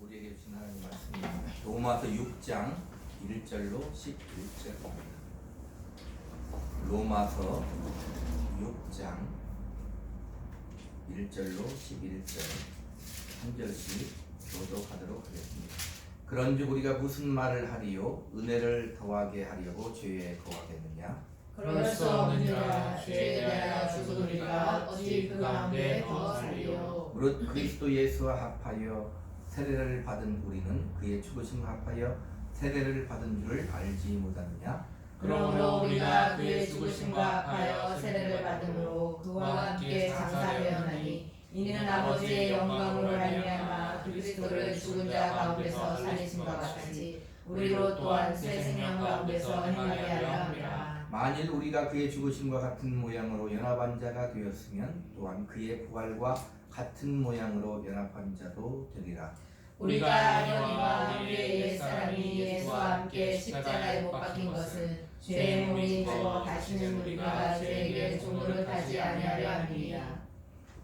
우리에게 주신 하나님 말씀입니다. 로마서 6장 1절로 11절입니다. 로마서 6장 1절로 11절 한 절씩 교독하도록 하겠습니다. 그런즉 우리가 무슨 말을 하리요? 은혜를 더하게 하려고 죄에 거하겠느냐? 그럴 수 없느니라. 죄에 대하여 죽은 우리가 어찌 그 가운데 더 살리요? 무릇 그리스도 예수와 합하여 세례를 받은 우리는 그의 죽으심과 합하여 세례를 받은 줄을 알지 못하느냐? 그러므로 우리가 그의 죽으심과 합하여 세례를 받음으로 그와 함께 장사되었나니 이는 아버지의 영광으로 말미암아 그리스도를 죽은 자 가운데서 살리심과 같이 우리로 또한 새 생명 가운데서 행하게 하려 함이라. 만일 우리가 그의 죽으심과 같은 모양으로 연합한 자가 되었으면 또한 그의 부활과 같은 모양으로 연합한 자도 되리라. 우리가 아니오니와 우리의 옛사람이 예수와 함께 십자가에 못 박힌 것은 죄의 몸이 되어 다시는 우리가 죄에게 종노릇하지 아니하려 함이니라.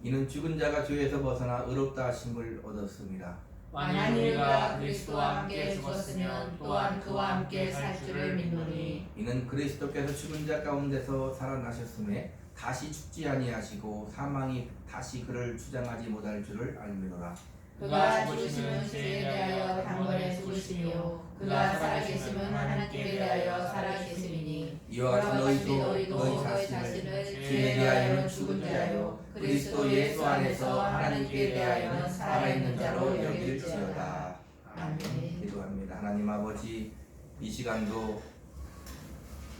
이는 죽은 자가 죄에서 벗어나 의롭다 하심을 얻었습니다. 만일 우리가 그리스도와 함께 죽었으면 또한 그와 함께 살 줄을 믿노니 이는 그리스도께서 죽은 자 가운데서 살아나셨음에 다시 죽지 아니하시고 사망이 다시 그를 주장하지 못할 줄을 알미노라. 그가 죽으심은 죄에 대하여 단번에 죽으심이요 그가 살아계심은 하나님께 대하여 살아계심이니 이와 같이 너희도 너희 자신을 죄에 대하여는 죽은 자요 그리스도 예수 안에서 하나님께 대하여는 살아있는 자로 여길지어다. 아멘. 기도합니다. 하나님 아버지, 이 시간도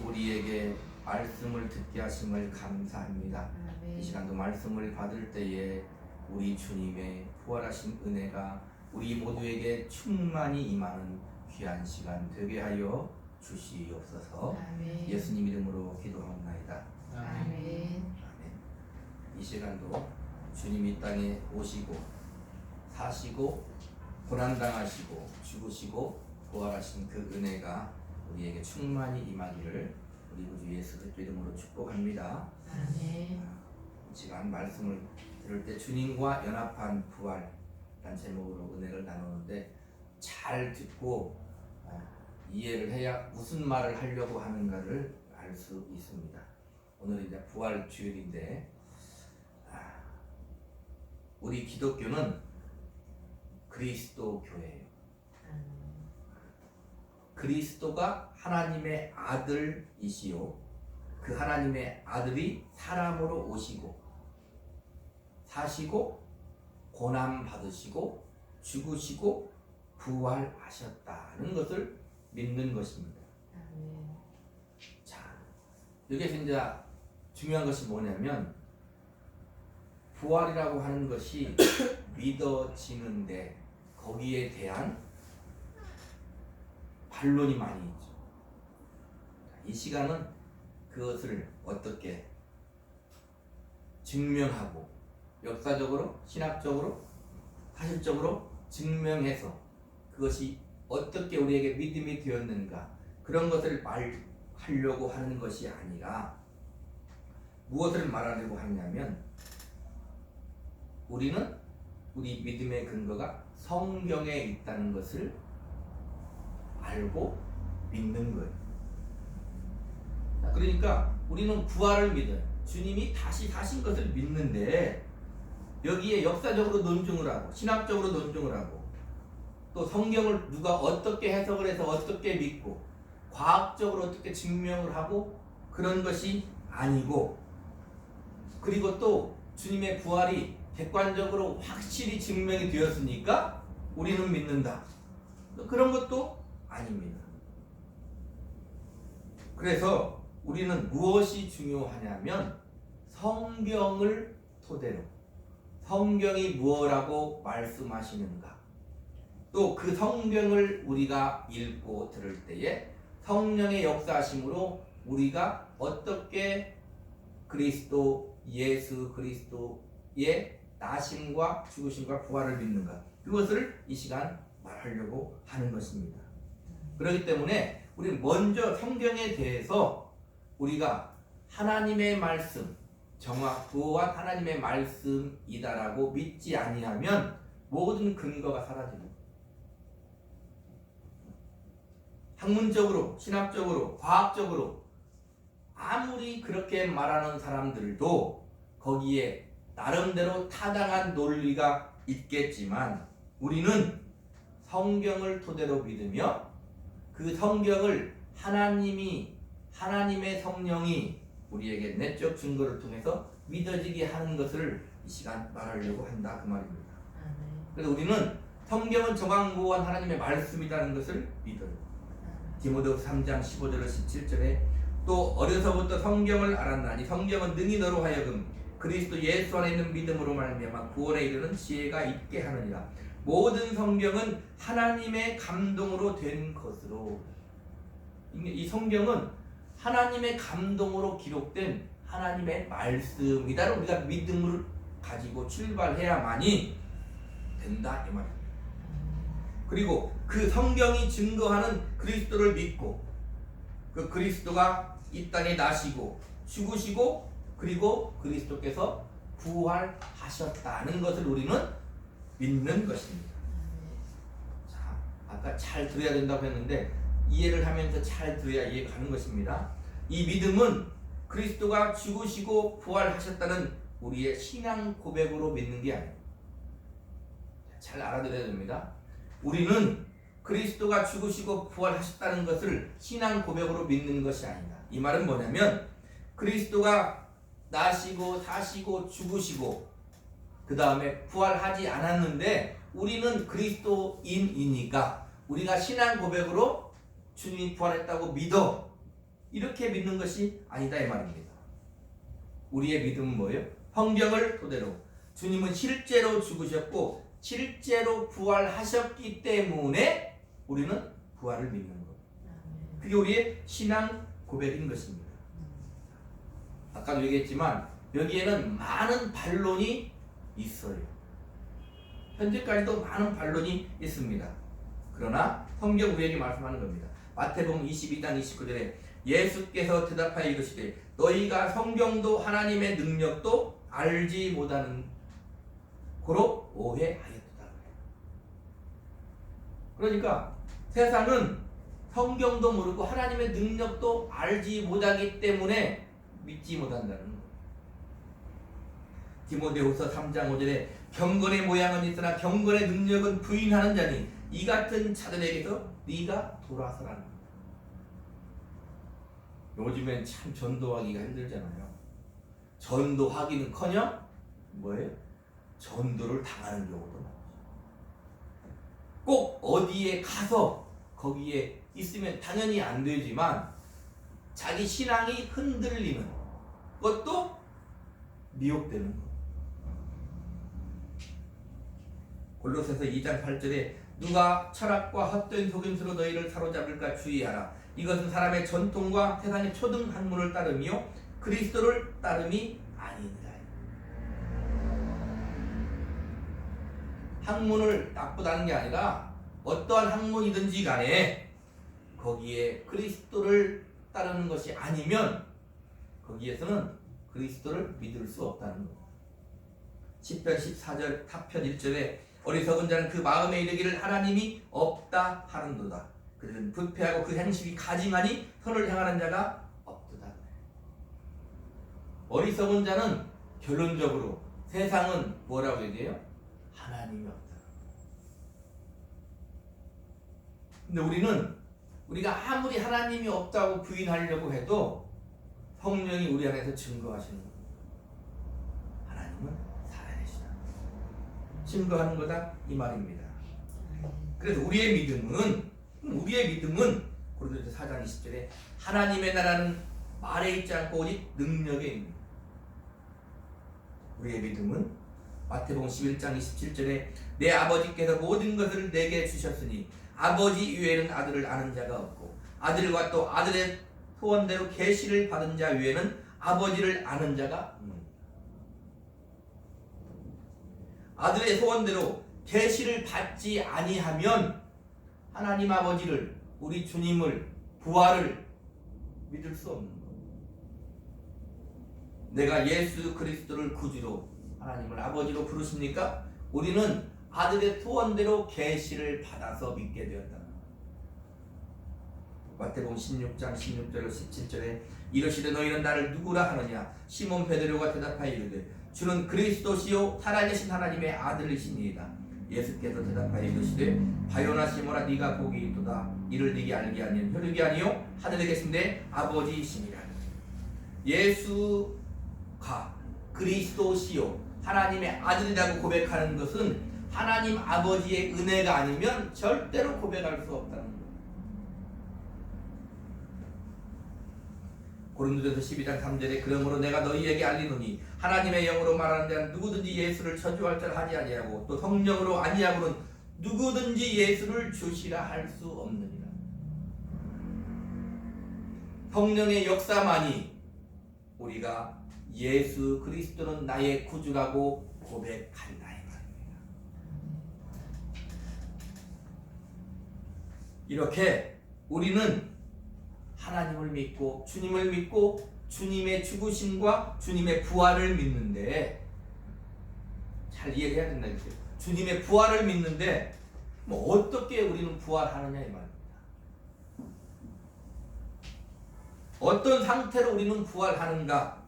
우리에게 말씀을 듣게 하심을 감사합니다. 이 시간도 말씀을 받을 때에 우리 주님의 부활하신 은혜가 우리 모두에게 충만히 임하는 귀한 시간 되게 하여 주시옵소서. 아멘. 예수님 이름으로 기도하옵나이다. 아멘. 아멘. 이 시간도 주님이 이 땅에 오시고 사시고 고난당하시고 죽으시고 부활하신 그 은혜가 우리에게 충만히 임하기를 우리 구주 예수 그리스도 이름으로 축복합니다. 아멘. 이 시간 말씀을 들을 때 주님과 연합한 부활이란 제목으로 은혜를 나누는데 잘 듣고 이해를 해야 무슨 말을 하려고 하는가를 알 수 있습니다. 오늘 이제 부활 주일인데 우리 기독교는 그리스도 교회예요. 그리스도가 하나님의 아들이시요 그 하나님의 아들이 사람으로 오시고 사시고 고난 받으시고 죽으시고 부활하셨다는 것을 믿는 것입니다. 자, 여기서 이제 중요한 것이 뭐냐면 부활이라고 하는 것이 믿어지는데 거기에 대한 반론이 많이 있죠. 이 시간은 그것을 어떻게 증명하고 역사적으로, 신학적으로, 사실적으로 증명해서 그것이 어떻게 우리에게 믿음이 되었는가 그런 것을 말하려고 하는 것이 아니라 무엇을 말하려고 하냐면 우리는 우리 믿음의 근거가 성경에 있다는 것을 알고 믿는 거예요. 그러니까 우리는 부활을 믿어요. 주님이 다시 사신 것을 믿는데 여기에 역사적으로 논증을 하고 신학적으로 논증을 하고 또 성경을 누가 어떻게 해석을 해서 어떻게 믿고 과학적으로 어떻게 증명을 하고 그런 것이 아니고 그리고 또 주님의 부활이 객관적으로 확실히 증명이 되었으니까 우리는 믿는다. 그런 것도 아닙니다. 그래서 우리는 무엇이 중요하냐면 성경을 토대로 성경이 무엇라고 말씀하시는가 또 그 성경을 우리가 읽고 들을 때에 성령의 역사하심으로 우리가 어떻게 그리스도 예수 그리스도의 나심과 죽으심과 부활을 믿는가 그것을 이 시간 말하려고 하는 것입니다. 그렇기 때문에 우리는 먼저 성경에 대해서 우리가 하나님의 말씀 정확부와 하나님의 말씀이다라고 믿지 아니하면 모든 근거가 사라집니다. 학문적으로, 신학적으로, 과학적으로 아무리 그렇게 말하는 사람들도 거기에 나름대로 타당한 논리가 있겠지만 우리는 성경을 토대로 믿으며 그 성경을 하나님의 성령이 우리에게 내적 증거를 통해서 믿어지게 하는 것을 이 시간 말하려고 한다 그 말입니다. 그래서 우리는 성경은 정확무한 하나님의 말씀이라는 것을 믿어요. 디모데후서 3장 15절에서 17절에 또 어려서부터 성경을 알았나니 성경은 능히 너로 하여금 그리스도 예수 안에 있는 믿음으로 말미암아 구원에 이르는 지혜가 있게 하느니라. 모든 성경은 하나님의 감동으로 된 것으로, 이 성경은 하나님의 감동으로 기록된 하나님의 말씀이다. 우리가 믿음을 가지고 출발해야만이 된다 이 말입니다. 그리고 그 성경이 증거하는 그리스도를 믿고 그 그리스도가 이 땅에 나시고 죽으시고 그리고 그리스도께서 부활하셨다는 것을 우리는 믿는 것입니다. 자, 아까 잘 들어야 된다고 했는데 이해를 하면서 잘 들어야 이해가 가는 것입니다. 이 믿음은 그리스도가 죽으시고 부활하셨다는 우리의 신앙 고백으로 믿는 게 아니에요. 잘 알아들어야 됩니다. 우리는 그리스도가 죽으시고 부활하셨다는 것을 신앙 고백으로 믿는 것이 아니다. 이 말은 뭐냐면 그리스도가 나시고 사시고 죽으시고 그 다음에 부활하지 않았는데 우리는 그리스도인이니까 우리가 신앙 고백으로 주님이 부활했다고 믿어 이렇게 믿는 것이 아니다 이 말입니다. 우리의 믿음은 뭐예요? 성경을 토대로 주님은 실제로 죽으셨고 실제로 부활하셨기 때문에 우리는 부활을 믿는 것. 그게 우리의 신앙 고백인 것입니다. 아까도 얘기했지만 여기에는 많은 반론이 있어요. 현재까지도 많은 반론이 있습니다. 그러나 성경 우리에게 말씀하는 겁니다. 마태복음 22장 29절에 예수께서 대답하여 이르시되 너희가 성경도 하나님의 능력도 알지 못하는 고로 오해하였다. 그러니까 세상은 성경도 모르고 하나님의 능력도 알지 못하기 때문에 믿지 못한다는 거예요. 디모데후서 3장 5절에 경건의 모양은 있으나 경건의 능력은 부인하는 자니 이 같은 자들에게서 네가 돌아서라는 거예요. 요즘엔 참 전도하기가 힘들잖아요. 전도하기는커녕 뭐예요? 전도를 당하는 경우도 많죠. 꼭 어디에 가서 거기에 있으면 당연히 안 되지만 자기 신앙이 흔들리는 것도 미혹되는 것. 골로새서 2장 8절에 누가 철학과 헛된 속임수로 너희를 사로잡을까 주의하라. 이것은 사람의 전통과 세상의 초등 학문을 따르며 그리스도를 따름이 아니니라. 학문을 나쁘다는 게 아니라 어떠한 학문이든지 간에 거기에 그리스도를 따르는 것이 아니면 거기에서는 그리스도를 믿을 수 없다는 거예요. 시편 14절 타편 1절에 어리석은 자는 그 마음에 이르기를 하나님이 없다 하는도다. 그들은 부패하고 그 행실이 가증하니 선을 향하는 자가 없도다. 어리석은 자는 결론적으로 세상은 뭐라고 얘기해요? 하나님이 없다. 근데 우리가 아무리 하나님이 없다고 부인하려고 해도 성령이 우리 안에서 증거하시는 겁니다. 하나님은 살아계시다. 증거하는 거다 이 말입니다. 그래서 우리의 믿음은 고린도서 4장 20절에 하나님의 나라는 말에 있지 않고 오직 능력에 있는 우리의 믿음은 마태복음 11장 27절에 내 아버지께서 모든 것을 내게 주셨으니 아버지 이외에는 아들을 아는 자가 없고 아들과 또 아들의 소원대로 계시를 받은 자 외에는 아버지를 아는 자가 없느니라. 아들의 소원대로 계시를 받지 아니하면 하나님 아버지를 우리 주님을 부활을 믿을 수 없는 거예요. 내가 예수 그리스도를 구주로 하나님을 아버지로 부르십니까? 우리는 아들의 소원대로 계시를 받아서 믿게 되었다는 거예요. 마태복음 16장 16절로 17절에 이르시되 너희는 나를 누구라 하느냐 시몬 베드로가 대답하여 이르되 주는 그리스도시요 살아계신 하나님의 아들이시니이다. 예수께서 대답하여 이르시되 바요나 시몬아 네가 복이 있도다. 이를 네게 알게 하는 혈육이 아니요 하늘에 계신데 아버지이시니라. 예수가 그리스도시요 하나님의 아들이라고 고백하는 것은 하나님 아버지의 은혜가 아니면 절대로 고백할 수 없다는 거예요. 고린도전서 12장 3절에 그러므로 내가 너희에게 알리노니 하나님의 영으로 말하는 자는 누구든지 예수를 저주할 자를 하지 아니하고 또 성령으로 아니하고는 누구든지 예수를 주시라 할 수 없느니라. 성령의 역사만이 우리가 예수 그리스도는 나의 구주라고 고백한다 이 말입니다. 이렇게 우리는 하나님을 믿고 주님을 믿고 주님의 죽으심과 주님의 부활을 믿는데 잘 이해해야 된다겠어요. 주님의 부활을 믿는데 뭐 어떻게 우리는 부활하느냐 이 말입니다. 어떤 상태로 우리는 부활하는가?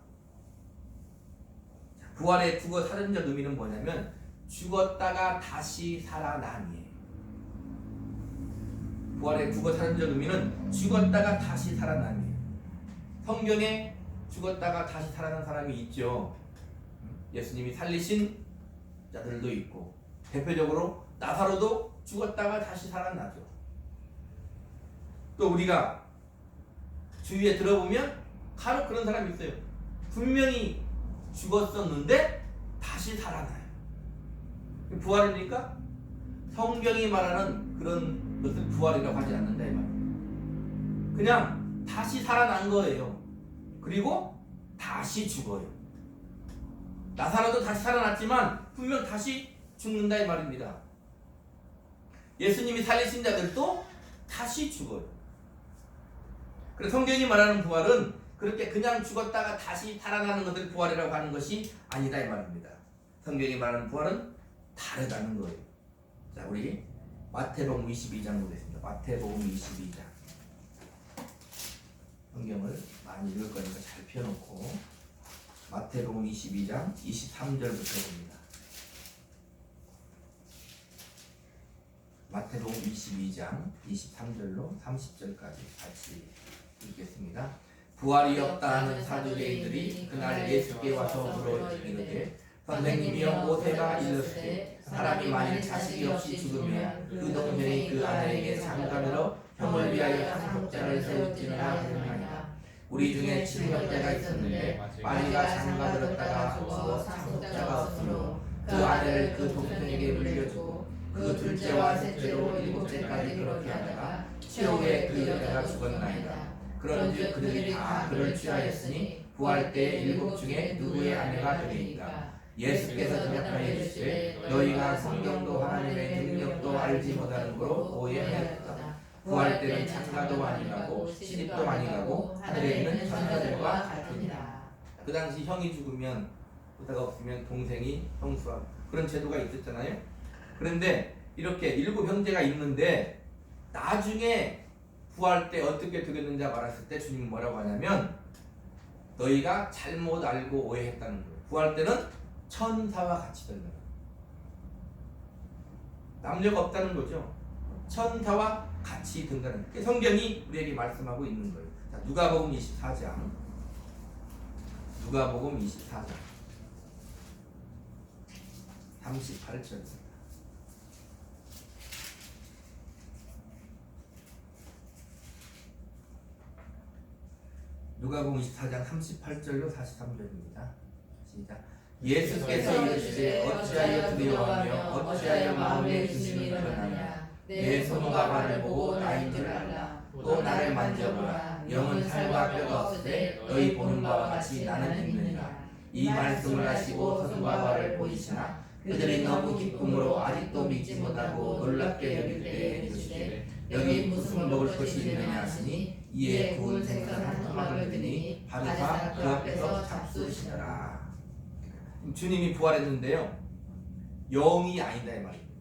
부활의 국어 사전적 의미는 뭐냐면 죽었다가 다시 살아남이에요. 부활의 국어 사전적 의미는 죽었다가 다시 살아남이에요. 성경에 죽었다가 다시 살아난 사람이 있죠. 예수님이 살리신 자들도 있고 대표적으로 나사로도 죽었다가 다시 살아나죠. 또 우리가 주위에 들어보면 간혹 그런 사람이 있어요. 분명히 죽었었는데 다시 살아나요. 부활입니까? 성경이 말하는 그런 것을 부활이라고 하지 않는다 이 말이에요. 그냥 다시 살아난 거예요. 그리고 다시 죽어요. 나사로도 다시 살아났지만 분명 다시 죽는다 이 말입니다. 예수님이 살리신 자들도 다시 죽어요. 그래서 성경이 말하는 부활은 그렇게 그냥 죽었다가 다시 살아나는 것을 부활이라고 하는 것이 아니다 이 말입니다. 성경이 말하는 부활은 다르다는 거예요. 자, 우리 마태복음 22장 보겠습니다. 마태복음 22장. 성경을 많이 읽을 거니까 잘 펴놓고 마태복음 22장 23절부터 봅니다. 마태복음 22장 23절로 30절까지 같이 읽겠습니다. 부활이 없다 하는 사두개인들이 그날 예수께 와서 물어 이르되 선생님이여 모세가 이르시되 사람이 만일 자식이 없이 죽으면 그 동생이 그 아내에게 장가들어 형을 위하여 상속자를 세울지니라 하느니라. 우리 중에 친형제가 있었는데 마리가 장가들었다가 죽어 상속자가 없으므로 그 아내를 그 동생에게 물려주고 그 둘째와 셋째로 일곱째까지 그렇게 하다가 7일 후에 그 여자가 죽었나이다. 그런즉 그들이 다 그를 취하였으니 부활 때 일곱 중에 누구의 아내가 되리이까. 예수께서 대답하여 이르시되 너희가 성경도 하나님의 능력도 알지 못하는 거로 오해하였다. 부활 때는 장가도 아니가고 시집도 아니가고 하늘에 있는 천사들과 같으니라. 그 당시 형이 죽으면 부자가 없으면 동생이 형수하고 그런 제도가 있었잖아요. 그런데 이렇게 일곱 형제가 있는데 나중에 부활 때 어떻게 되겠는지 말했을 때 주님은 뭐라고 하냐면 너희가 잘못 알고 오해했다는 거예요. 부활 때는 천사와 같이 된다. 남녀가 없다는 거죠. 천사와 같이 된다는 거예요. 성경이 우리에게 말씀하고 있는 거예요. 자, 누가복음 24장. 누가복음 24장 38절. 누가복음 24장 38절로 43절입니다. 시작. 예수께서 이르시되 어찌하여 두려워하며 어찌하여 마음에 근심이 일어나냐. 내 손과 발을 보고 나인 줄 알라. 또 나를 만져보라. 영은 살과 뼈가 없으되 너희 보는 바와 같이 나는 있느니라. 이 말씀을 하시고 손과 발을 보이시나 그들이 너무 기쁨으로 아직도 믿지 못하고 놀랍게 여길 때에 이르시되 여기 무슨 먹을 것이 있느냐 하시니 이에 구운 생선 한 토막을 드니 바리사 그 앞에서 잡수시더라. 주님이 부활했는데요, 영이 아니다 이 말입니다.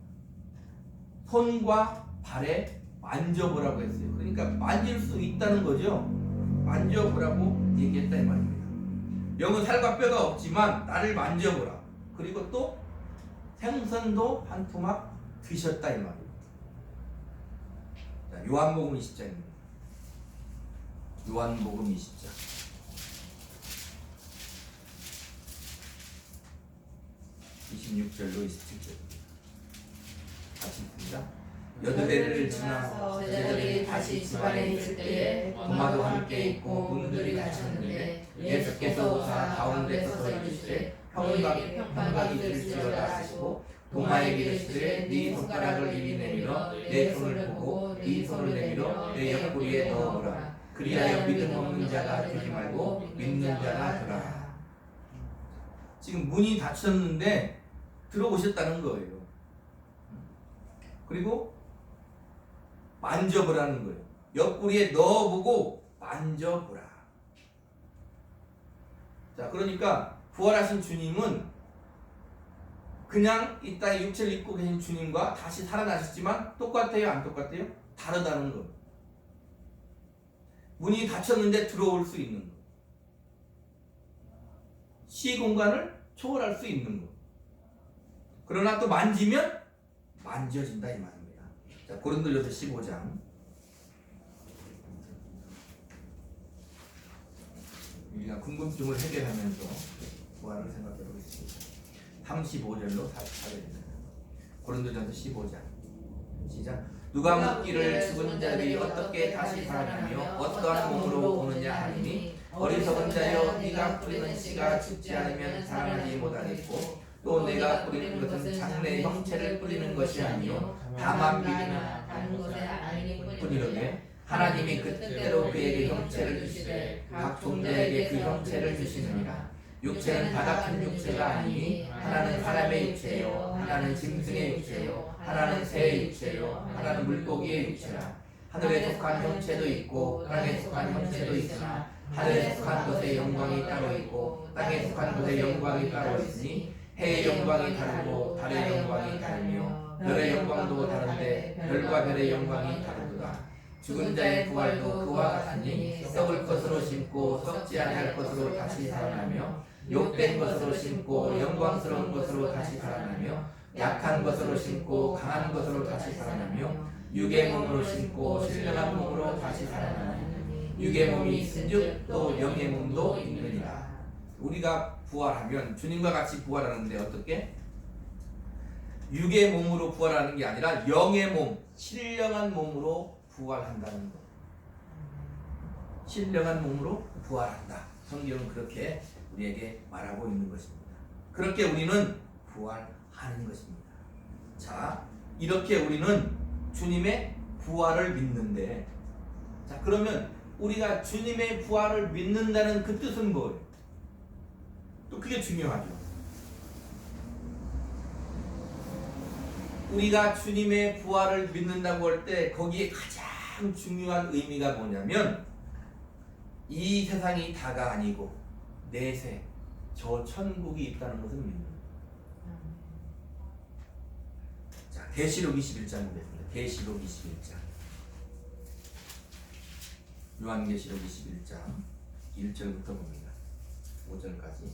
손과 발에 만져보라고 했어요. 그러니까 만질 수 있다는 거죠. 만져보라고 얘기했다 이 말입니다. 영은 살과 뼈가 없지만 나를 만져보라. 그리고 또 생선도 한 토막 드셨다 이 말입니다. 자, 요한복음 20장입니다. 요한복음 20장 26절로 27절입니다. 같이 읽습니다. 여드레를 지나서 제자들이 다시 집안에 있을 때에 도마도 함께 있고 문들이 닫혔는데 예수께서 오사 가운데 서서 이르시되 평강이 있을지어다 하시고 도마에게 이르시되 네 손가락을 이리 내밀어 내 손을 보고 네 손을 내밀어 내 옆구리에 넣어보라. 그리하여 믿음 없는 자가 되지 말고 믿는 자가 되라. 지금 문이 닫혔는데 들어오셨다는 거예요. 그리고 만져보라는 거예요. 옆구리에 넣어보고 만져보라. 자, 그러니까 부활하신 주님은 그냥 이 땅에 육체를 입고 계신 주님과 다시 살아나셨지만 똑같아요? 안 똑같아요? 다르다는 거. 문이 닫혔는데 들어올 수 있는 거. 시공간을 초월할 수 있는 거. 그러나 또 만지면 만져진다 이 말입니다. 자, 고린도전서 15장 우리가 궁금증을 해결하면서 부활을 생각해 보겠습니다. 35절로 44절입니다. 고린도전서 15장 시작. 누가 묻기를 죽은 자들이 어떻게 다시 살아나며 어떠한 몸으로 오느냐 하니 어리석은 자여 네가 뿌리는 씨가 죽지 않으면 살아나지 못하겠고 또 내가 뿌리는 것은 장래 형체를 뿌리는 것이 아니요 다만 믿으나 다른 것에 아니니 뿐이로되 하나님이 그 뜻대로 그에게 형체를 주시되 각 종자에게 그 형체를 주시느니라. 육체는 다 같은 육체가 아니니 하나는 사람의 육체요 하나는 짐승의 육체요 하나는 새의 육체요 하나는 물고기의 육체라. 하늘에 속한 형체도 있고 땅에 속한 형체도 있으나 하늘에 속한 것의 영광이 따로 있고 땅에 속한 것의 영광이 따로 있으니 해의 영광이 다르고 달의 영광이 다르며 별의 영광도 다른데 별과 별의 영광이 다르도다. 죽은 자의 부활도 그와 같으니 썩을 것으로 심고 썩지 아니할 것으로 다시 살아나며 욕된 것으로 심고 영광스러운 것으로 다시 살아나며 약한 것으로 심고 강한 것으로 다시 살아나며 육의 몸으로 심고 신령한 몸으로 다시 살아나니 육의 몸이 있은즉 또 영의 몸도 있느니라. 우리가 부활하면 주님과 같이 부활하는데 어떻게? 육의 몸으로 부활하는 게 아니라 영의 몸, 신령한 몸으로 부활한다는 것. 신령한 몸으로 부활한다. 성경은 그렇게 우리에게 말하고 있는 것입니다. 그렇게 우리는 부활하는 것입니다. 자, 이렇게 우리는 주님의 부활을 믿는데, 자, 그러면 우리가 주님의 부활을 믿는다는 그 뜻은 뭐예요? 또 그게 중요하죠. 우리가 주님의 부활을 믿는다고 할 때 거기에 가장 중요한 의미가 뭐냐면 이 세상이 다가 아니고 내세 저 천국이 있다는 것을 믿는 거예요. 자, 계시록 21장 보겠습니다. 계시록 21장 요한계시록 21장 1절부터 봅니다. 5절까지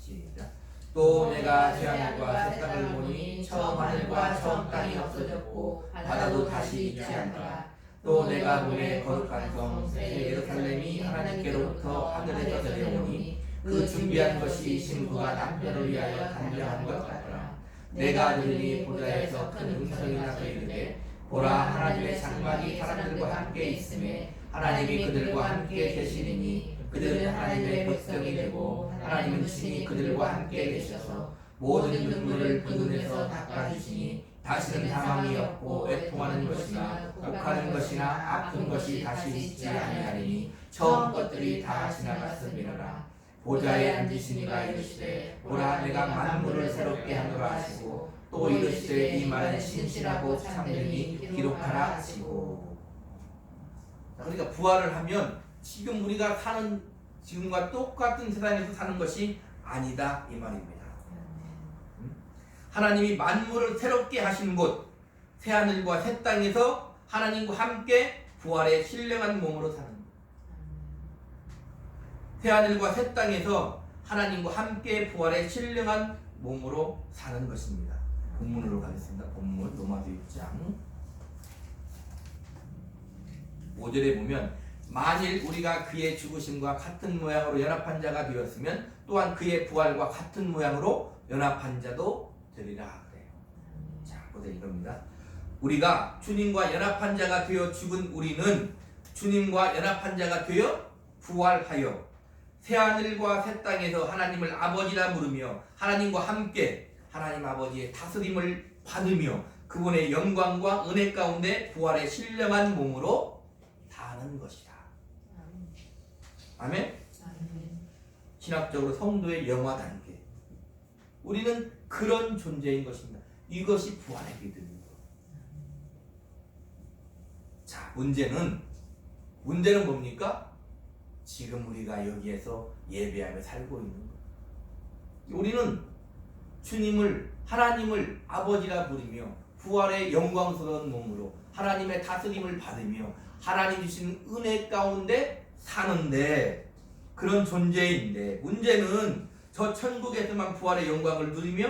시작. 또 내가 태양과 새 땅을 보니 처음 하늘과 처음 땅이 없어졌고 바다도 다시 있지 않더라. 또 내가 보매 거룩한 성 새 예루살렘이 하나님께로부터 하늘에서 내려오니 그 준비한 것이 신부가 남편을 위하여 단장한 것 같더라. 내가 들으니 보좌에서 큰 음성이 나서 이르되 보라, 하나님의 장막이 사람들과 함께 있음에 하나님이 그들과 함께 계시리니 그들은 하나님의 백성이 되고 하나님은 친히 그들과 함께 계셔서 모든 눈물을 그 눈에서 닦아주시니 다시는 사망이 없고 애통하는 것이나 욱하는 것이나 아픈 것이 다시 있지 아니하리니 처음 것들이 다 지나갔음이로라. 보좌에 앉으신 이가 이르시되 보라, 내가 만물을 새롭게 하노라 하시고 또 이르시되 이 말은 신실하고 참되니 기록하라 하시고. 그러니까 부활을 하면 지금 우리가 사는 지금과 똑같은 세상에서 사는 것이 아니다 이 말입니다. 하나님이 만물을 새롭게 하신 곳, 새하늘과 새 땅에서 하나님과 함께 부활의 신령한 몸으로 사는 것. 새하늘과 새 땅에서 하나님과 함께 부활의 신령한 몸으로 사는 것입니다. 본문으로 가겠습니다. 본문 로마서 6장 5절에 보면 만일 우리가 그의 죽으심과 같은 모양으로 연합한 자가 되었으면 또한 그의 부활과 같은 모양으로 연합한 자도 되리라 그래요. 자, 보세요. 이겁니다. 우리가 주님과 연합한 자가 되어 죽은 우리는 주님과 연합한 자가 되어 부활하여 새하늘과 새 땅에서 하나님을 아버지라 부르며 하나님과 함께 하나님 아버지의 다스림을 받으며 그분의 영광과 은혜 가운데 부활의 신령한 몸으로 사는 것이다. 아멘? 신학적으로 성도의 영화 단계. 우리는 그런 존재인 것입니다. 이것이 부활의 믿음입니다. 자, 문제는 뭡니까? 지금 우리가 여기에서 예배하며 살고 있는 것. 우리는 주님을 하나님을 아버지라 부르며 부활의 영광스러운 몸으로 하나님의 다스림을 받으며 하나님 주신 은혜 가운데 사는데 그런 존재인데 문제는 저 천국에서만 부활의 영광을 누리며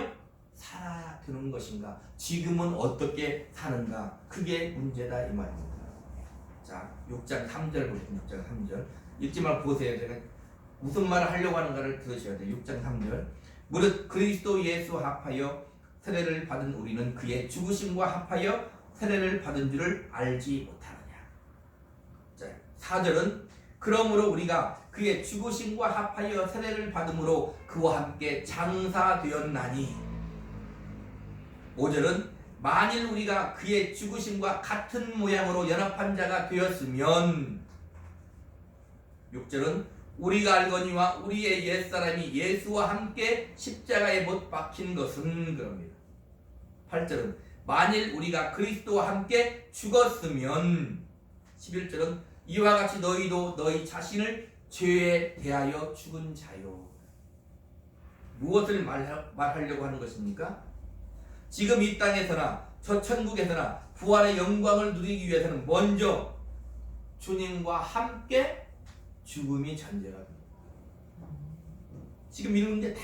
살아야 되는 것인가? 지금은 어떻게 사는가? 그게 문제다 이 말입니다. 자, 6장 3절 보시면 6장 3절 읽지 말고 보세요. 제가 무슨 말을 하려고 하는가를 들으셔야 돼요. 6장 3절 무릇 그리스도 예수 합하여 세례를 받은 우리는 그의 죽으심과 합하여 세례를 받은 줄을 알지 못하느냐. 자, 4절은 그러므로 우리가 그의 죽으심과 합하여 세례를 받음으로 그와 함께 장사되었나니. 5절은 만일 우리가 그의 죽으심과 같은 모양으로 연합한 자가 되었으면. 6절은 우리가 알거니와 우리의 옛사람이 예수와 함께 십자가에 못 박힌 것은 그럽니다. 8절은 만일 우리가 그리스도와 함께 죽었으면. 11절은 이와 같이 너희도 너희 자신을 죄에 대하여 죽은 자요. 무엇을 말하려고 하는 것입니까? 지금 이 땅에서나 저 천국에서나 부활의 영광을 누리기 위해서는 먼저 주님과 함께 죽음이 전제가 됩니다. 지금 이런 게 다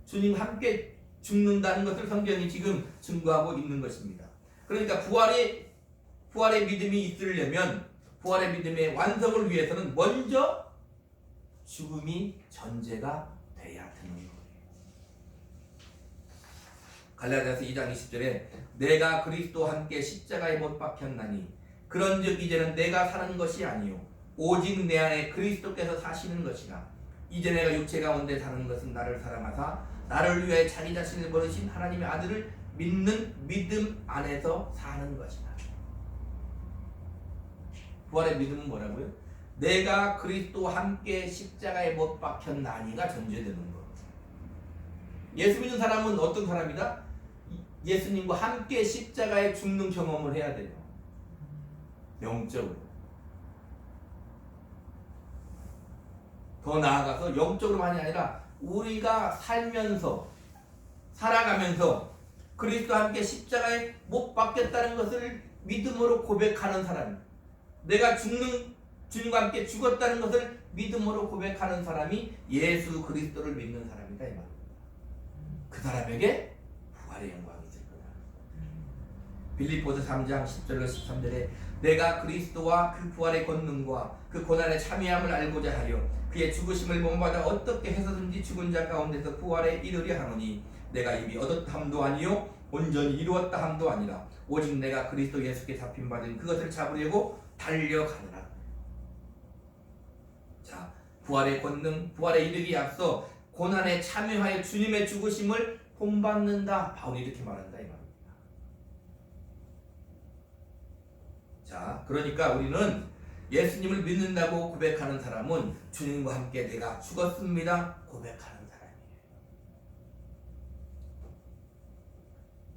주님과 함께 죽는다는 것을 성경이 지금 증거하고 있는 것입니다. 그러니까 부활의 믿음이 있으려면 부활의 믿음의 완성을 위해서는 먼저 죽음이 전제가 돼야 되는 거예요. 갈라디아서 2장 20절에 내가 그리스도와 함께 십자가에 못 박혔나니 그런즉 이제는 내가 사는 것이 아니요 오직 내 안에 그리스도께서 사시는 것이라. 이제 내가 육체 가운데 사는 것은 나를 사랑하사 나를 위해 자기 자신을 버리신 하나님의 아들을 믿는 믿음 안에서 사는 것이다. 부활의 믿음은 뭐라고요? 내가 그리스도와 함께 십자가에 못 박혔나니가 전제되는 것. 예수 믿는 사람은 어떤 사람이다? 예수님과 함께 십자가에 죽는 경험을 해야 돼요. 영적으로. 더 나아가서 영적으로만이 아니라 우리가 살아가면서 그리스도와 함께 십자가에 못 박혔다는 것을 믿음으로 고백하는 사람입니다. 내가 주님과 함께 죽었다는 것을 믿음으로 고백하는 사람이 예수 그리스도를 믿는 사람이다 이 말입니다. 그 사람에게 부활의 영광이 있을 거다. 빌립보서 3장 10절로 13절에 내가 그리스도와 그 부활의 권능과 그 고난의 참여함을 알고자 하여 그의 죽으심을 본받아 어떻게 해서든지 죽은 자 가운데서 부활에 이르려 하노니 내가 이미 얻었다 함도 아니요 온전히 이루었다 함도 아니라 오직 내가 그리스도 예수께 잡힌 받은 그것을 잡으려고 달려가느라. 자, 부활의 권능, 부활에 이르기 앞서 고난에 참여하여 주님의 죽으심을 본받는다. 바울이 이렇게 말한다 이 말입니다. 자, 그러니까 우리는 예수님을 믿는다고 고백하는 사람은 주님과 함께 내가 죽었습니다 고백하는 사람이에요.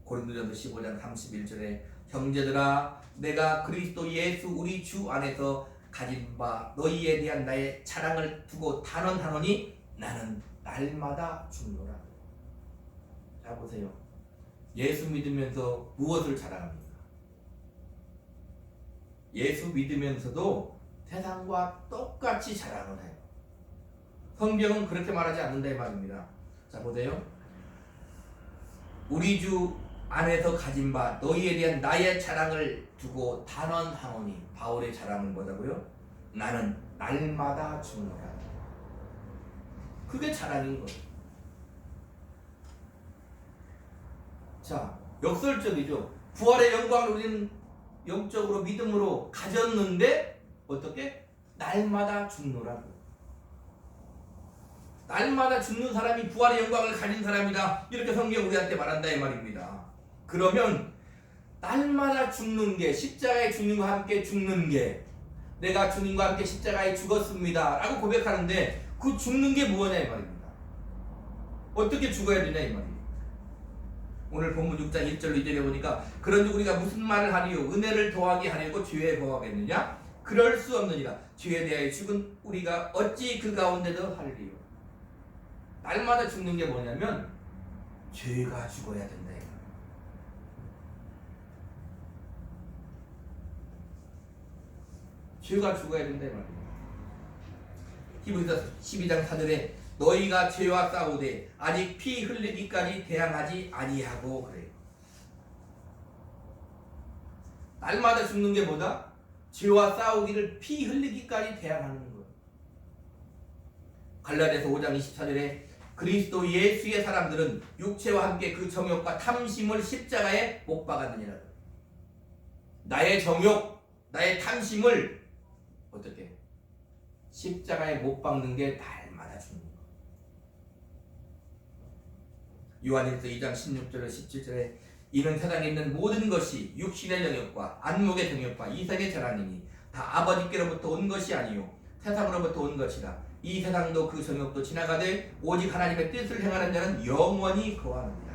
고린도전서 15장 31절에 형제들아 내가 그리스도 예수 우리 주 안에서 가진 바 너희에 대한 나의 자랑을 두고 단언하노니 나는 날마다 죽노라. 자 보세요. 예수 믿으면서 무엇을 자랑합니까? 예수 믿으면서도 세상과 똑같이 자랑을 해요. 성경은 그렇게 말하지 않는다 이 말입니다. 자 보세요. 우리 주 안에서 가진 바 너희에 대한 나의 자랑을 두고 단언하노니, 바울의 자랑은 뭐라고요? 나는 날마다 죽노라. 그게 자랑인 거예요. 자, 역설적이죠. 부활의 영광을 우리는 영적으로 믿음으로 가졌는데 어떻게? 날마다 죽노라고. 날마다 죽는 사람이 부활의 영광을 가진 사람이다. 이렇게 성경 우리한테 말한다 이 말입니다. 그러면 날마다 죽는 게, 십자가에 주님과 함께 죽는 게, 내가 주님과 함께 십자가에 죽었습니다 라고 고백하는데 그 죽는 게 뭐냐 이 말입니다. 어떻게 죽어야 되냐 이 말이에요. 오늘 본문 6장 1절 2절에 보니까 그런즉 우리가 무슨 말을 하리요? 은혜를 더하게 하려고 죄에 거하겠느냐? 그럴 수 없느니라. 죄에 대하여 죽은 우리가 어찌 그 가운데도 할리요? 날마다 죽는 게 뭐냐면 죄가 죽어야 된다. 죄가 죽어야 된다 이 말이에요. 히브리서 12장 4절에 너희가 죄와 싸우되 아직 피 흘리기까지 대항하지 아니하고 그래요. 날마다 죽는 게 뭐다? 죄와 싸우기를 피 흘리기까지 대항하는 거예요. 갈라디아서 5장 24절에 그리스도 예수의 사람들은 육체와 함께 그 정욕과 탐심을 십자가에 못 박았느니라. 나의 정욕, 나의 탐심을 어떻게? 십자가에 못 박는 게 날마다 죽는 거예요. 요한일서 2장 16절에 17절에 이는 세상에 있는 모든 것이 육신의 정욕과 안목의 정욕과 이생의 자랑이니 다 아버지께로부터 온 것이 아니요 세상으로부터 온 것이라. 이 세상도 그 정욕도 지나가되 오직 하나님의 뜻을 행하는 자는 영원히 거하느니라.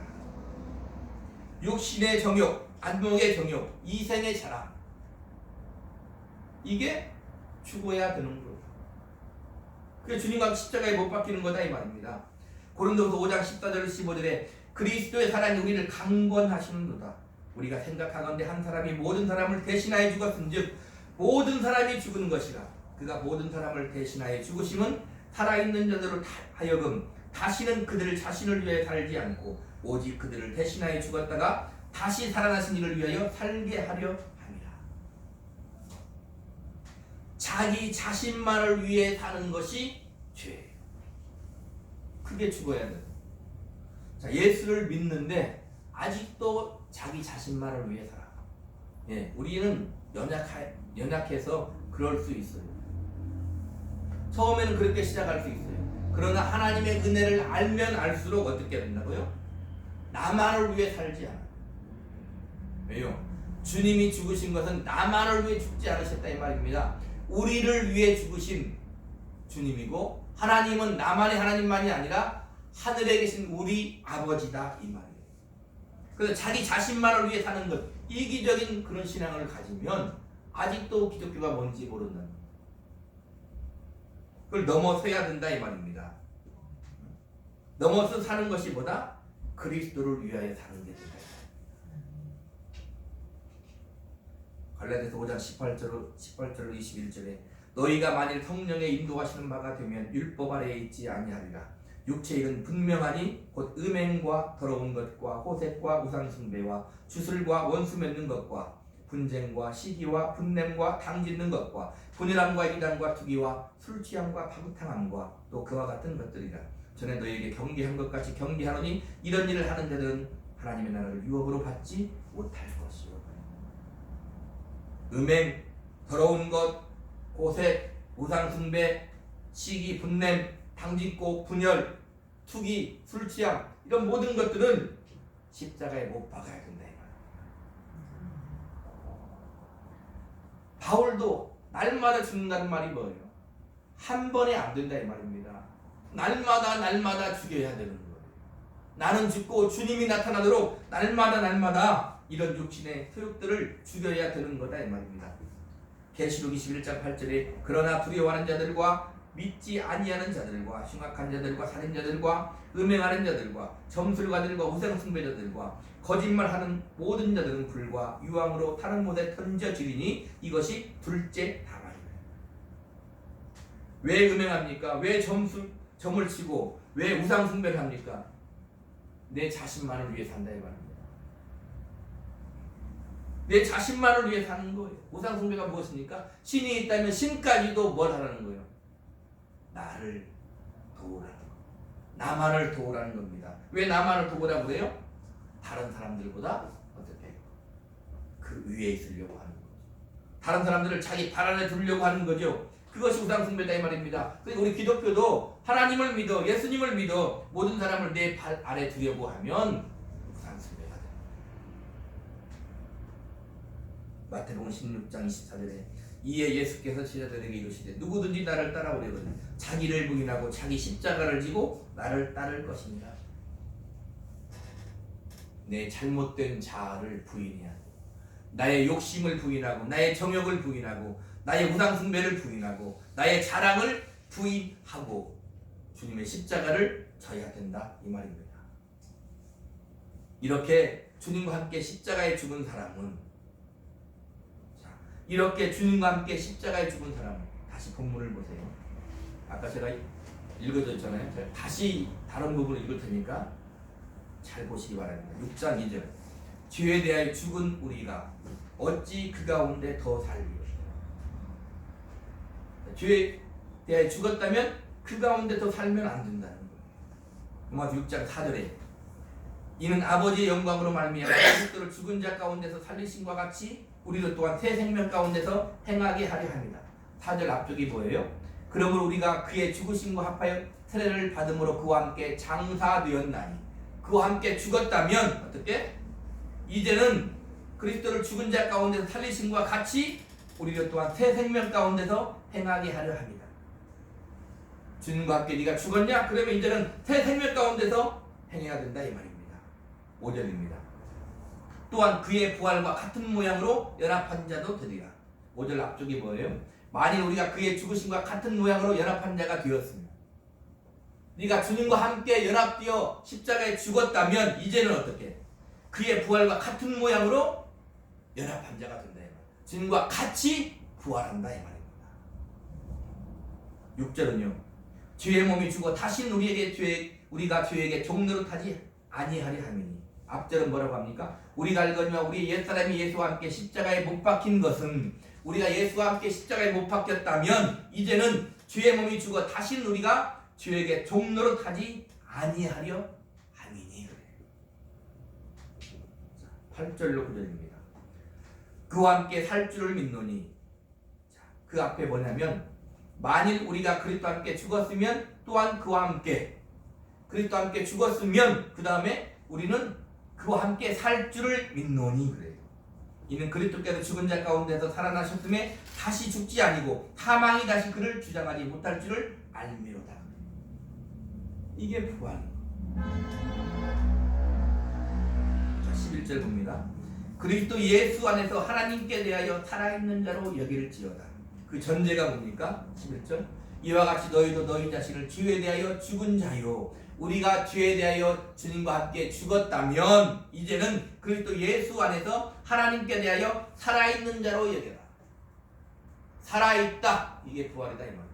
육신의 정욕, 안목의 정욕, 이생의 자랑, 이게 죽어야 되는 거예요. 그게 주님과 십자가에 못 박히는 거다 이 말입니다. 고린도서 5장 14절 15절에 그리스도의 사랑이 우리를 강권하시는도다. 우리가 생각하건대 한 사람이 모든 사람을 대신하여 죽었은즉 모든 사람이 죽은 것이라. 그가 모든 사람을 대신하여 죽으심은 살아있는 자들로 하여금 다시는 그들을 자신을 위해 살지 않고 오직 그들을 대신하여 죽었다가 다시 살아나신 이를 위하여 살게 하려 함이라. 자기 자신만을 위해 사는 것이 죄예요. 그게 죽어야 돼요. 자, 예수를 믿는데 아직도 자기 자신만을 위해 살아. 예, 우리는 연약해서 그럴 수 있어요. 처음에는 그렇게 시작할 수 있어요. 그러나 하나님의 은혜를 알면 알수록 어떻게 된다고요? 나만을 위해 살지 않아요. 왜요? 주님이 죽으신 것은 나만을 위해 죽지 않으셨다 이 말입니다. 우리를 위해 죽으신 주님이고 하나님은 나만의 하나님만이 아니라 하늘에 계신 우리 아버지다 이 말이에요. 그래서 자기 자신만을 위해 사는 것, 이기적인 그런 신앙을 가지면 아직도 기독교가 뭔지 모른다는 거예요. 그걸 넘어서야 된다 이 말입니다. 넘어서 사는 것이 뭐다? 그리스도를 위하여 사는 게 된다. 갈라디아서 5장 18절 21절에 너희가 만일 성령의 인도하시는 바가 되면 율법 아래에 있지 아니하리라. 육체의 일은 분명하니 곧 음행과 더러운 것과 호색과 우상숭배와 주술과 원수 맺는 것과 분쟁과 시기와 분냄과 당짓는 것과 분열함과 이단과 투기와 술취함과 파국탕함과 또 그와 같은 것들이라. 전에 너희에게 경계한 것 같이 경계하노니 이런 일을 하는 자들은 하나님의 나라를 유업으로 받지 못할 것이요. 음행, 더러운 것, 호색, 우상숭배, 시기, 분냄, 당짓고, 분열, 투기, 술취함, 이런 모든 것들은 십자가에 못 박아야 된다 이 말이에요. 바울도 날마다 죽는다는 말이 뭐예요? 한 번에 안 된다 이 말입니다. 날마다 죽여야 되는 거예요. 나는 죽고 주님이 나타나도록 날마다 이런 육신의 소욕들을 죽여야 되는 거다 이 말입니다. 계시록 21장 8절에 그러나 두려워하는 자들과 믿지 아니하는 자들과 흉악한 자들과 살인자들과 음행하는 자들과 점술가들과 우상숭배자들과 거짓말하는 모든 자들은 불과 유황으로 타는 못에 던져지리니 이것이 둘째 다말이에요. 왜 음행합니까? 왜 점을 치고 왜 우상 숭배를 합니까? 내 자신만을 위해 산다 이 말입니다. 내 자신만을 위해 사는 거예요. 우상 숭배가 무엇입니까? 신이 있다면 신까지도 뭘 하라는 거예요? 나를 도우라는 거. 나만을 도우라는 겁니다. 왜 나만을 도우라고 그래요? 다른 사람들보다 어떻게 그 위에 있으려고 하는 거죠. 다른 사람들을 자기 발 안에 두려고 하는 거죠. 그것이 우상 숭배다 이 말입니다. 그러니까 우리 기독교도 하나님을 믿어, 예수님을 믿어 모든 사람을 내 발 아래 두려고 하면 우상 숭배가 됩니다. 마태복음 16장 24절에 이에 예수께서 제자들에게 이르시되 누구든지 나를 따라오려거든 자기를 부인하고 자기 십자가를 지고 나를 따를 것입니다. 내 잘못된 자아를 부인해야 돼. 나의 욕심을 부인하고 나의 정욕을 부인하고 나의 우상 숭배를 부인하고 나의 자랑을 부인하고 주님의 십자가를 져야 된다 이 말입니다. 이렇게 주님과 함께 십자가에 죽은 사람은 이렇게 주님과 함께 십자가에 죽은 사람은 다시 본문을 보세요. 아까 제가 읽어줬잖아요. 제가 다시 다른 부분을 읽을 테니까 잘 보시기 바랍니다. 6장 2절 죄에 대하여 죽은 우리가 어찌 그 가운데 더 살리요. 죄에 대하여 죽었다면 그 가운데 더 살면 안 된다는 거예요. 로마서 6장 4절에 이는 아버지의 영광으로 말미암아 그리스도를 죽은 자 가운데서 살리심과 같이 우리도 또한 새 생명 가운데서 행하게 하려 합니다. 4절 앞쪽이 뭐예요? 그러므로 우리가 그의 죽으심과 합하여 세례를 받음으로 그와 함께 장사되었나니 그와 함께 죽었다면 어떻게? 이제는 그리스도를 죽은 자 가운데서 살리심과 같이 우리도 또한 새 생명 가운데서 행하게 하려 합니다. 주님과 함께 네가 죽었냐? 그러면 이제는 새 생명 가운데서 행해야 된다 이 말입니다. 5절입니다. 또한 그의 부활과 같은 모양으로 연합한 자도 되리라. 5절 앞쪽이 뭐예요? 만일 우리가 그의 죽으심과 같은 모양으로 연합한 자가 되었으면 네가 주님과 함께 연합되어 십자가에 죽었다면 이제는 어떻게? 그의 부활과 같은 모양으로 연합한 자가 된다 이 말이에요. 주님과 같이 부활한다 이 말입니다. 6절은요. 죄의 몸이 죽어 다시 우리가 죄에게 종노릇하지 아니하리 함이니 앞절은 뭐라고 합니까? 우리가 알거니와 우리 옛사람이 예수와 함께 십자가에 못 박힌 것은 우리가 예수와 함께 십자가에 못 박혔다면 이제는 죄의 몸이 죽어 다시는 우리가 죄에게 종노릇하지 아니하려 함이니. 8절로 9절입니다. 그와 함께 살 줄을 믿노니 그 앞에 뭐냐면 만일 우리가 그리스도와 함께 죽었으면 또한 그와 함께 그리스도와 함께 죽었으면 그 다음에 우리는 그와 함께 살 줄을 믿노니 그래요. 이는 그리스도께서 죽은 자 가운데서 살아나셨음에 다시 죽지 아니고 사망이 다시 그를 주장하지 못할 줄을 알미로다. 이게 부활입니다. 자, 11절 봅니다. 그리스도 예수 안에서 하나님께 대하여 살아있는 자로 여길지어다. 그 전제가 뭡니까? 11절 이와 같이 너희도 너희 자신을 죄에 대하여 죽은 자요 우리가 죄에 대하여 주님과 함께 죽었다면 이제는 그리스도 예수 안에서 하나님께 대하여 살아있는 자로 여겨라. 살아있다. 이게 부활이다 이 말이에요.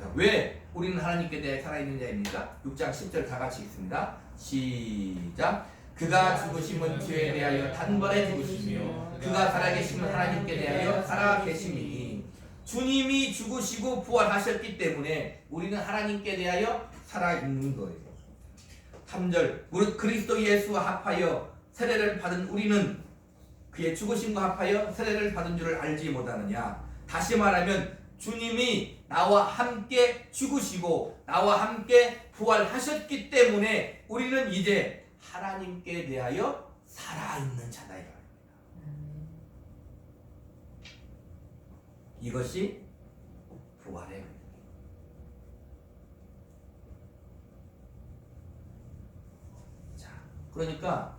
자, 왜 우리는 하나님께 대하여 살아있는 자입니까? 6장 10절 다 같이 읽습니다. 시작. 그가 죽으심은 죄에 대하여 단번에 죽으시며 그가 살아계심은 하나님께 대하여 살아계심이니 주님이 죽으시고 부활하셨기 때문에 우리는 하나님께 대하여 살아있는 거예요. 3절 무릇 그리스도 예수와 합하여 세례를 받은 우리는 그의 죽으심과 합하여 세례를 받은 줄을 알지 못하느냐. 다시 말하면 주님이 나와 함께 죽으시고 나와 함께 부활하셨기 때문에 우리는 이제 하나님께 대하여 살아있는 자다. 이것이 부활의 의미. 자, 그러니까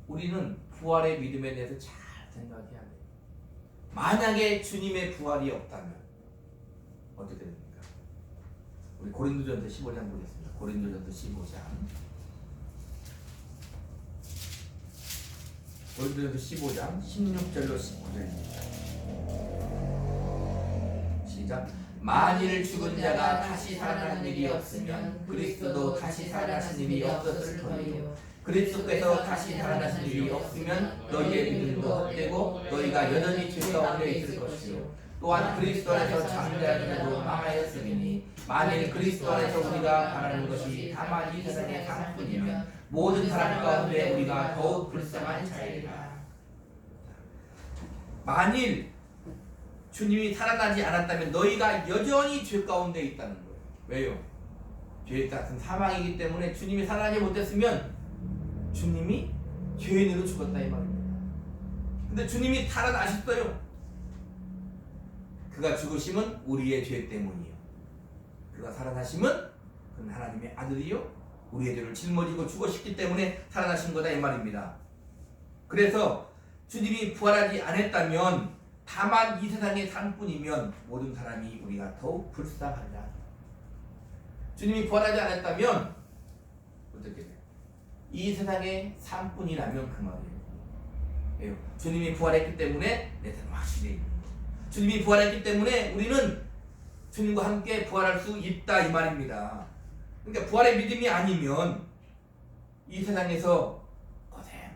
우리는 부활의 믿음에 대해서 잘 생각해야 돼요. 만약에 주님의 부활이 없다면 어떻게 됩니까? 우리 고린도전서 15장 보겠습니다. 고린도전서 15장 고린도전서 15장 16절로 19절입니다. 시작. 만일 죽은 자가 다시 살아나는 일이 없으면 그리스도도 다시 살아나신 일이 없었을 터이요. 그리스도께서 다시 살아나신 일이 없으면 너희의 믿음도 헛되고 너희가 여전히 죄 가운데 있을 것이요. 또한 그리스도 안에서 잠자는 자도 망하였으니 만일 그리스도 안에서 우리가 바라는 것이 다만 이 세상의 삶뿐이면 모든 사람 가운데 우리가 더욱 불쌍한 자이라. 만일 주님이 살아나지 않았다면 너희가 여전히 죄 가운데 있다는 거예요. 왜요? 죄 같은 사망이기 때문에 주님이 살아나지 못했으면 주님이 죄인으로 죽었다 이 말입니다. 근데 주님이 살아나셨어요. 그가 죽으심은 우리의 죄 때문이요. 그가 살아나심은 그는 하나님의 아들이요. 우리의 죄를 짊어지고 죽으셨기 때문에 살아나신 거다 이 말입니다. 그래서 주님이 부활하지 않았다면 다만 이 세상의 삶뿐이면 모든 사람이 우리가 더욱 불쌍하리라. 주님이 부활하지 않았다면 어떻게 돼요? 이 세상의 삶뿐이라면 그 말이에요. 주님이 부활했기 때문에 내 삶은 확실히 있는 거예요. 주님이 부활했기 때문에 우리는 주님과 함께 부활할 수 있다 이 말입니다. 그러니까 부활의 믿음이 아니면 이 세상에서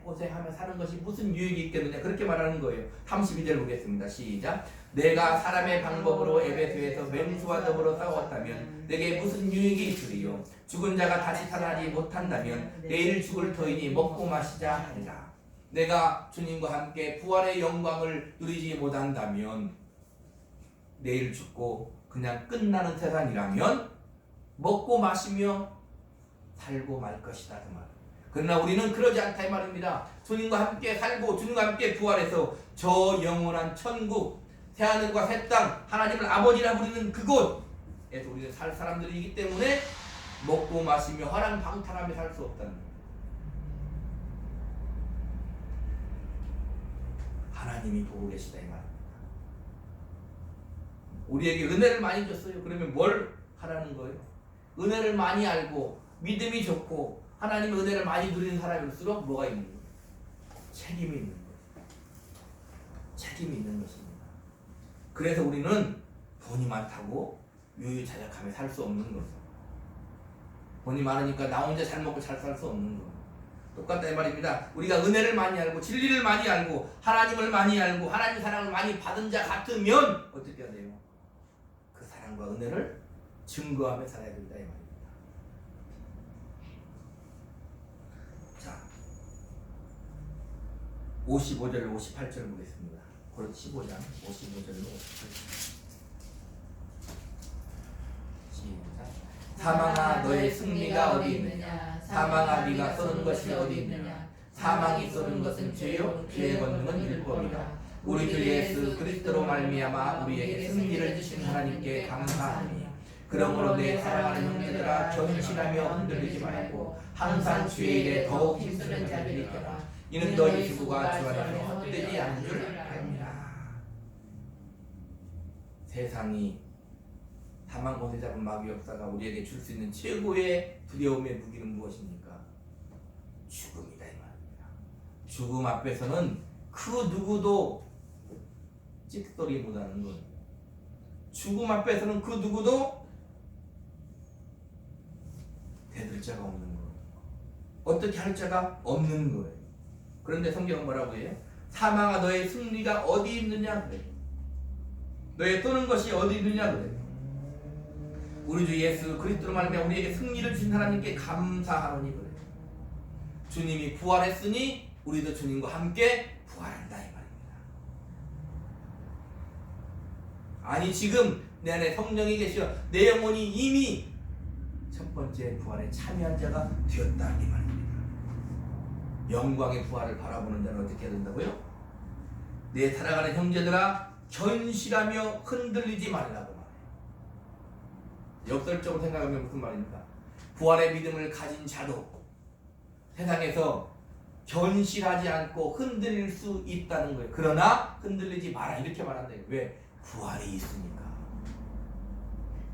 고생하며 사는 것이 무슨 유익이 있겠느냐 그렇게 말하는 거예요. 32절 보겠습니다. 시작. 내가 사람의 방법으로 에베소에서 맹수와 더불어 싸웠다면 내게 무슨 유익이 있으리요. 죽은 자가 다시 살아나지 못한다면 내일 죽을 터이니 먹고 마시자 하리라. 내가 주님과 함께 부활의 영광을 누리지 못한다면 내일 죽고 그냥 끝나는 세상이라면 먹고 마시며 살고 말 것이다 그 말. 그러나 우리는 그러지 않다 이 말입니다. 주님과 함께 살고 주님과 함께 부활해서 저 영원한 천국 새하늘과 새 땅 하나님을 아버지라 부르는 그곳에서 우리는 살 사람들이기 때문에 먹고 마시며 화랑방탕하며 살 수 없다는 거예요. 하나님이 보고 계시다 이 말입니다. 우리에게 은혜를 많이 줬어요. 그러면 뭘 하라는 거예요? 은혜를 많이 알고 믿음이 좋고 하나님의 은혜를 많이 누리는 사람일수록 뭐가 있는 거예요? 책임이 있는 거예요. 책임이 있는 것입니다. 그래서 우리는 돈이 많다고 유유자적하며 살 수 없는 거죠. 돈이 많으니까 나 혼자 잘 먹고 잘 살 수 없는 거예요. 똑같다 이 말입니다. 우리가 은혜를 많이 알고 진리를 많이 알고 하나님을 많이 알고 하나님 사랑을 많이 받은 자 같으면 어떻게 해야 돼요? 그 사랑과 은혜를 증거하며 살아야 된다 이 말입니다. 자, 55절 58절 보겠습니다. 고린도 15장 55절로 58절. 사망아 너의 승리가 어디 있느냐? 사망아 네가 쏘는 것이 어디 있느냐? 사망이 쏘는 것은 죄요 죄의 권능은 율법이라. 우리 주 예수 그리스도로 말미암아 우리에게 승리를 주신 하나님께 감사하니 그러므로 내 사랑하는 형제들아 견실하며 흔들리지 말고 항상 주의 일에 더욱 힘쓰는 자들이 있더라. 이는 너희 주부가 주 안에서 헛되지 않은 줄 압니다. 세상이 사망 권세 잡은 마귀 역사가 우리에게 줄 수 있는 최고의 두려움의 무기는 무엇입니까? 죽음이다 이 말입니다. 죽음 앞에서는 그 누구도 찍소리 못하는 거예요. 죽음 앞에서는 그 누구도 대들 자가 없는 거예요. 어떻게 할 자가 없는 거예요. 그런데 성경은 뭐라고 해요? 사망아 너의 승리가 어디 있느냐 그래요. 너의 쏘는 것이 어디 있느냐 그래요. 우리 주 예수 그리스도로 말미암아 우리에게 승리를 주신 하나님께 감사하노니 그래요. 주님이 부활했으니 우리도 주님과 함께 부활한다 이 말입니다. 아니 지금 내 안에 성령이 계시어 내 영혼이 이미 첫 번째 부활에 참여한 자가 되었다 이 말입니다. 영광의 부활을 바라보는 자는 어떻게 해야 된다고요? 내 사랑하는 형제들아 견실하며 흔들리지 말라고 말해요. 역설적으로 생각하면 무슨 말입니까? 부활의 믿음을 가진 자도 세상에서 견실하지 않고 흔들릴 수 있다는 거예요. 그러나 흔들리지 마라 이렇게 말한다. 왜? 부활이 있으니까.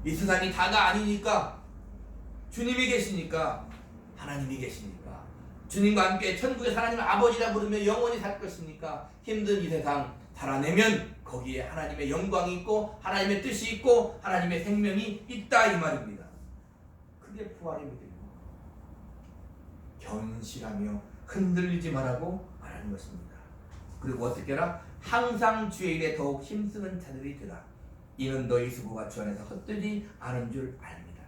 이 세상이 다가 아니니까 주님이 계시니까 하나님이 계시니까 주님과 함께 천국의 하나님 아버지라 부르며 영원히 살 것입니까? 힘든 이 세상 살아내면 거기에 하나님의 영광이 있고 하나님의 뜻이 있고 하나님의 생명이 있다 이 말입니다. 그게 부활의 믿음입니다. 견실하며 흔들리지 말라고 말하는 것입니다. 그리고 어떻게 하라? 항상 주의 일에 더욱 힘쓰는 자들이 되라. 이는 너희 수고가 주 안에서 헛되지 않은 줄 압니다.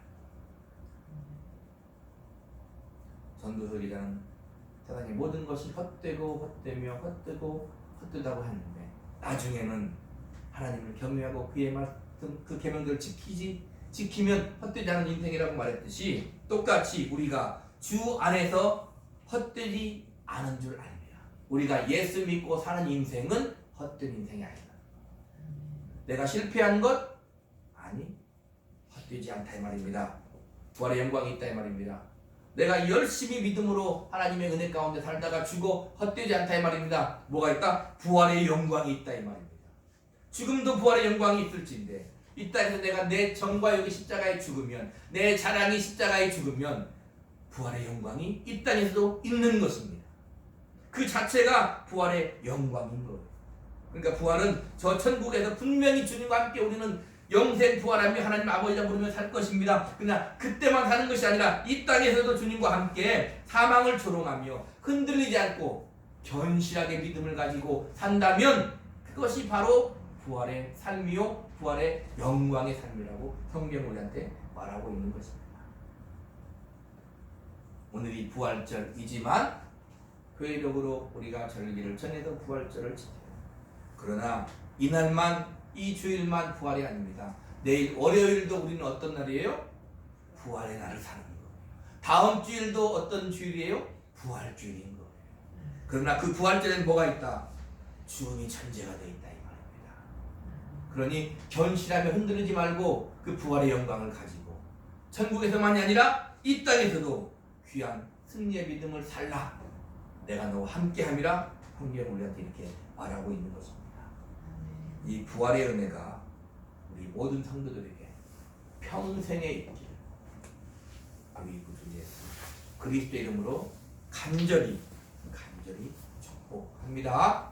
전도서 기자는 세상의 모든 것이 헛되고 헛되며 헛되고 헛되다고 하는데 나중에는 하나님을 경외하고 그의 말씀 그 계명들을 지키면 헛되지 않은 인생이라고 말했듯이 똑같이 우리가 주 안에서 헛되지 않은 줄 압니다. 우리가 예수 믿고 사는 인생은 헛된 인생이 아니다. 내가 실패한 것? 아니, 헛되지 않다 이 말입니다. 부활의 영광이 있다 이 말입니다. 내가 열심히 믿음으로 하나님의 은혜 가운데 살다가 죽어 헛되지 않다 이 말입니다. 뭐가 있다? 부활의 영광이 있다 이 말입니다. 죽음도 부활의 영광이 있을진데 이 땅에서 내가 내 정과 욕이 십자가에 죽으면 내 자랑이 십자가에 죽으면 부활의 영광이 이 땅에서도 있는 것입니다. 그 자체가 부활의 영광인 거예요. 그러니까 부활은 저 천국에서 분명히 주님과 함께 우리는 영생 부활하며 하나님 아버지라 부르며 살 것입니다. 그러나 그때만 사는 것이 아니라 이 땅에서도 주님과 함께 사망을 조롱하며 흔들리지 않고 견실하게 믿음을 가지고 산다면 그것이 바로 부활의 삶이요 부활의 영광의 삶이라고 성경은 우리한테 말하고 있는 것입니다. 오늘이 부활절이지만 교회적으로 우리가 절기를 전해서 부활절을 지켜요. 그러나 이날만 이 주일만 부활이 아닙니다. 내일 월요일도 우리는 어떤 날이에요? 부활의 날을 사는 거예요. 다음 주일도 어떤 주일이에요? 부활주일인 거예요. 그러나 그 부활절에는 뭐가 있다? 주님이 천재가 되어 있다 이 말입니다. 그러니 견실하며 흔들리지 말고 그 부활의 영광을 가지고 천국에서만이 아니라 이 땅에서도 귀한 승리의 믿음을 살라. 내가 너와 함께함이라 성경 우리한테 이렇게 말하고 있는 것입니다. 이 부활의 은혜가 우리 모든 성도들에게 평생에 있기를 우리 구주 예수 그리스도의 이름으로 간절히 축복합니다.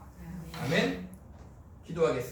아멘. 기도하겠습니다.